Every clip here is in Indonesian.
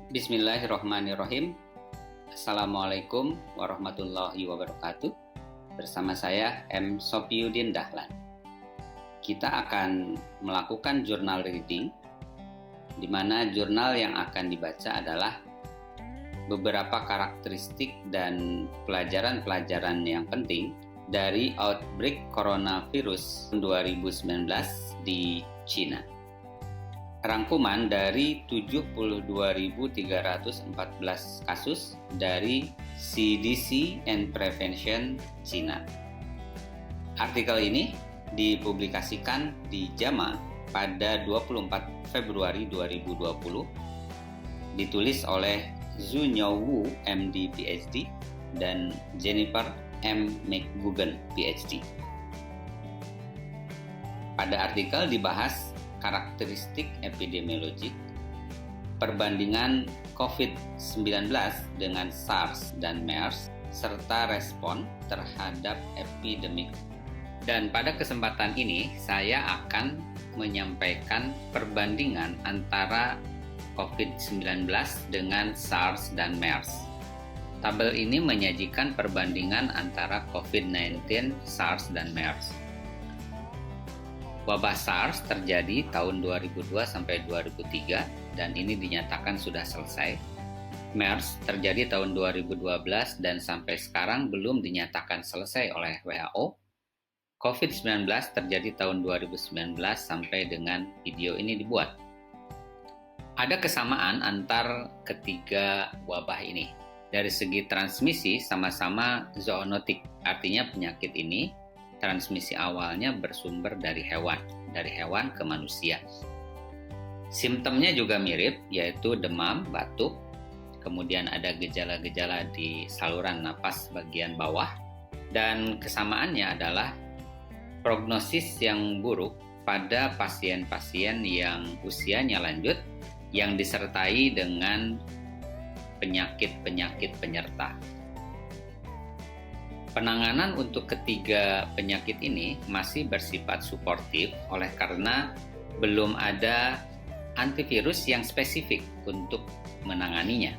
Bismillahirrahmanirrahim. Assalamualaikum warahmatullahi wabarakatuh. Bersama saya M. Sopiudin Dahlan. Kita akan melakukan journal reading, di mana jurnal yang akan dibaca adalah beberapa karakteristik dan pelajaran-pelajaran yang penting dari outbreak coronavirus 2019 di Cina. Rangkuman dari 72.314 kasus dari CDC and Prevention China. Artikel ini dipublikasikan di JAMA pada 24 Februari 2020, ditulis oleh Zhu Wu, MD, PhD, dan Jennifer M. McGugan, PhD. Pada artikel dibahas karakteristik epidemiologik, perbandingan COVID-19 dengan SARS dan MERS, serta respon terhadap epidemik. Dan pada kesempatan ini, saya akan menyampaikan perbandingan antara COVID-19 dengan SARS dan MERS. Tabel ini menyajikan perbandingan antara COVID-19, SARS, dan MERS. Wabah SARS terjadi tahun 2002 sampai 2003 dan ini dinyatakan sudah selesai. MERS terjadi tahun 2012 dan sampai sekarang belum dinyatakan selesai oleh WHO. COVID-19 terjadi tahun 2019 sampai dengan video ini dibuat. Ada kesamaan antar ketiga wabah ini. Dari segi transmisi sama-sama zoonotik, artinya penyakit ini transmisi awalnya bersumber dari hewan ke manusia. Simptomnya juga mirip, yaitu demam, batuk, kemudian ada gejala-gejala di saluran napas bagian bawah, dan kesamaannya adalah prognosis yang buruk pada pasien-pasien yang usianya lanjut, yang disertai dengan penyakit-penyakit penyerta. Penanganan untuk ketiga penyakit ini masih bersifat suportif oleh karena belum ada antivirus yang spesifik untuk menanganinya.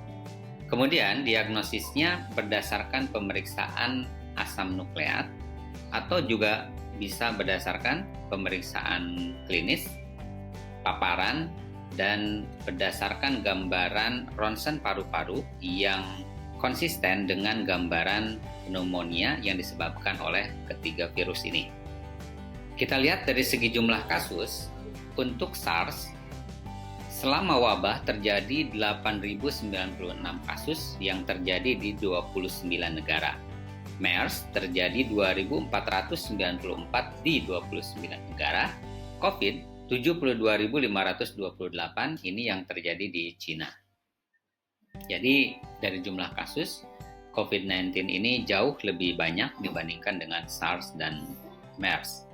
Kemudian diagnosisnya berdasarkan pemeriksaan asam nukleat atau juga bisa berdasarkan pemeriksaan klinis, paparan, dan berdasarkan gambaran ronsen paru-paru yang konsisten dengan gambaran pneumonia yang disebabkan oleh ketiga virus ini. Kita lihat dari segi jumlah kasus, untuk SARS, selama wabah terjadi 8.096 kasus yang terjadi di 29 negara. MERS terjadi 2.494 di 29 negara. COVID 72.528 ini yang terjadi di Cina. Jadi dari jumlah kasus, COVID-19 ini jauh lebih banyak dibandingkan dengan SARS dan MERS.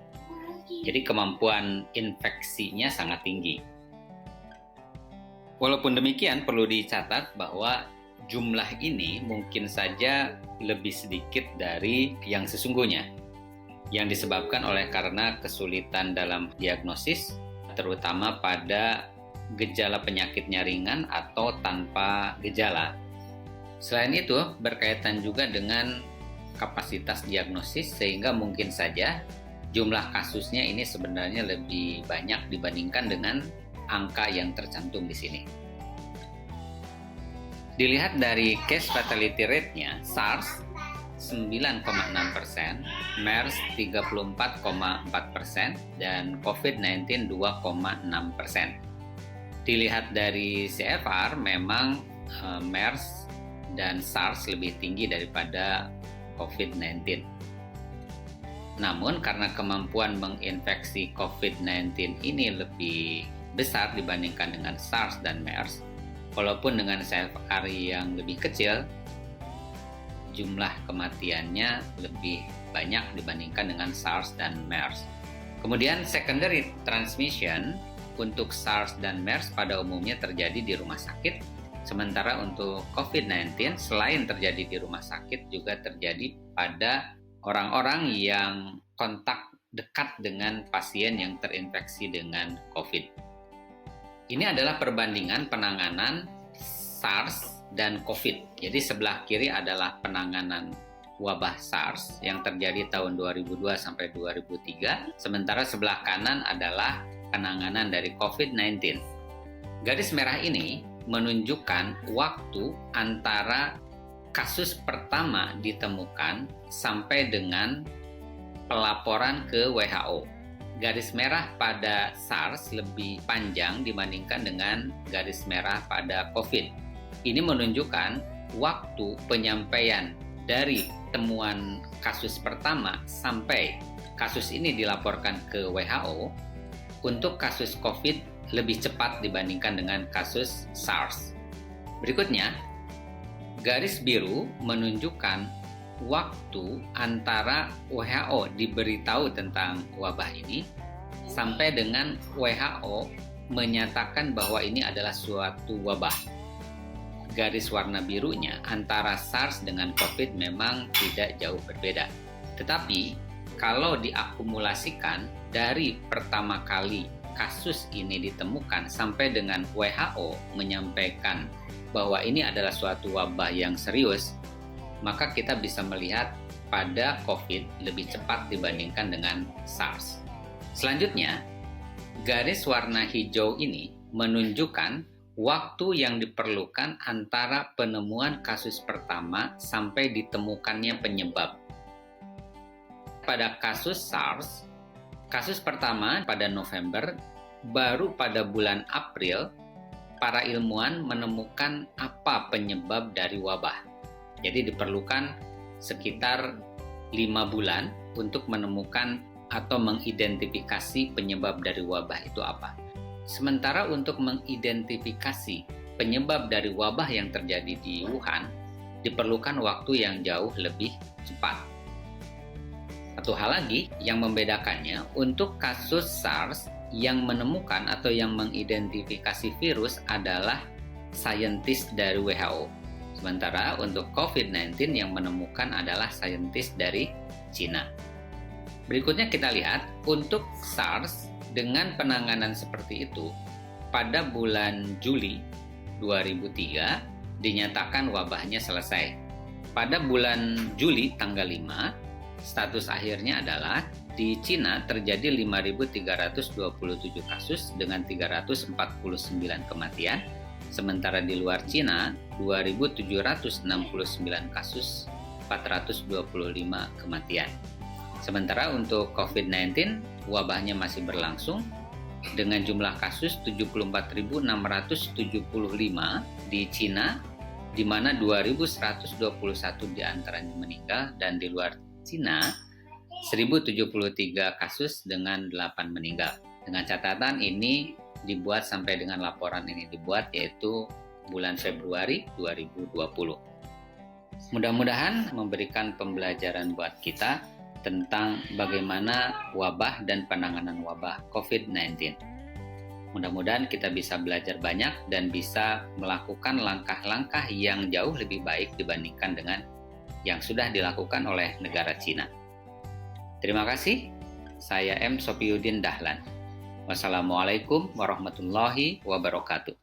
Jadi kemampuan infeksinya sangat tinggi. Walaupun demikian, perlu dicatat bahwa jumlah ini mungkin saja lebih sedikit dari yang sesungguhnya, yang disebabkan oleh karena kesulitan dalam diagnosis, terutama pada gejala penyakitnya ringan atau tanpa gejala. Selain itu, berkaitan juga dengan kapasitas diagnosis sehingga mungkin saja jumlah kasusnya ini sebenarnya lebih banyak dibandingkan dengan angka yang tercantum di sini. Dilihat dari case fatality rate-nya, SARS 9,6%, MERS 34,4%, dan COVID-19 2,6%. Dilihat dari CFR, memang MERS dan SARS lebih tinggi daripada COVID-19. Namun karena kemampuan menginfeksi COVID-19 ini lebih besar dibandingkan dengan SARS dan MERS, walaupun dengan CFR yang lebih kecil, jumlah kematiannya lebih banyak dibandingkan dengan SARS dan MERS. Kemudian secondary transmission untuk SARS dan MERS pada umumnya terjadi di rumah sakit, sementara untuk COVID-19 selain terjadi di rumah sakit juga terjadi pada orang-orang yang kontak dekat dengan pasien yang terinfeksi dengan COVID. Ini adalah perbandingan penanganan SARS dan COVID. Jadi sebelah kiri adalah penanganan wabah SARS yang terjadi tahun 2002 sampai 2003, sementara sebelah kanan adalah penanganan dari COVID-19. Garis merah ini menunjukkan waktu antara kasus pertama ditemukan sampai dengan pelaporan ke WHO. Garis merah pada SARS lebih panjang dibandingkan dengan garis merah pada COVID. Ini menunjukkan waktu penyampaian dari temuan kasus pertama sampai kasus ini dilaporkan ke WHO. Untuk kasus COVID lebih cepat dibandingkan dengan kasus SARS. Berikutnya, garis biru menunjukkan waktu antara WHO diberitahu tentang wabah ini sampai dengan WHO menyatakan bahwa ini adalah suatu wabah. Garis warna birunya antara SARS dengan COVID memang tidak jauh berbeda. Tetapi kalau diakumulasikan dari pertama kali kasus ini ditemukan sampai dengan WHO menyampaikan bahwa ini adalah suatu wabah yang serius, maka kita bisa melihat pada COVID lebih cepat dibandingkan dengan SARS. Selanjutnya, garis warna hijau ini menunjukkan waktu yang diperlukan antara penemuan kasus pertama sampai ditemukannya penyebab. Pada kasus SARS, kasus pertama pada November, baru pada bulan April, para ilmuwan menemukan apa penyebab dari wabah. Jadi diperlukan sekitar 5 bulan untuk menemukan atau mengidentifikasi penyebab dari wabah itu apa. Sementara untuk mengidentifikasi penyebab dari wabah yang terjadi di Wuhan, diperlukan waktu yang jauh lebih cepat. Satu hal lagi yang membedakannya, untuk kasus SARS yang menemukan atau yang mengidentifikasi virus adalah saintis dari WHO. Sementara untuk COVID-19 yang menemukan adalah saintis dari Cina. Berikutnya kita lihat untuk SARS dengan penanganan seperti itu, pada bulan Juli 2003 dinyatakan wabahnya selesai. Pada bulan Juli tanggal 5, status akhirnya adalah di Cina terjadi 5.327 kasus dengan 349 kematian, sementara di luar Cina 2.769 kasus, 425 kematian. Sementara untuk COVID-19, wabahnya masih berlangsung dengan jumlah kasus 74.675 di Cina, di mana 2.121 diantaranya meninggal, dan di luar Cina 1.073 kasus dengan 8 meninggal. Dengan catatan ini dibuat sampai dengan laporan ini dibuat, yaitu bulan Februari 2020. Mudah-mudahan memberikan pembelajaran buat kita tentang bagaimana wabah dan penanganan wabah COVID-19. Mudah-mudahan kita bisa belajar banyak dan bisa melakukan langkah-langkah yang jauh lebih baik dibandingkan dengan yang sudah dilakukan oleh negara Cina. Terima kasih. Saya M. Sofiuddin Dahlan. Wassalamualaikum warahmatullahi wabarakatuh.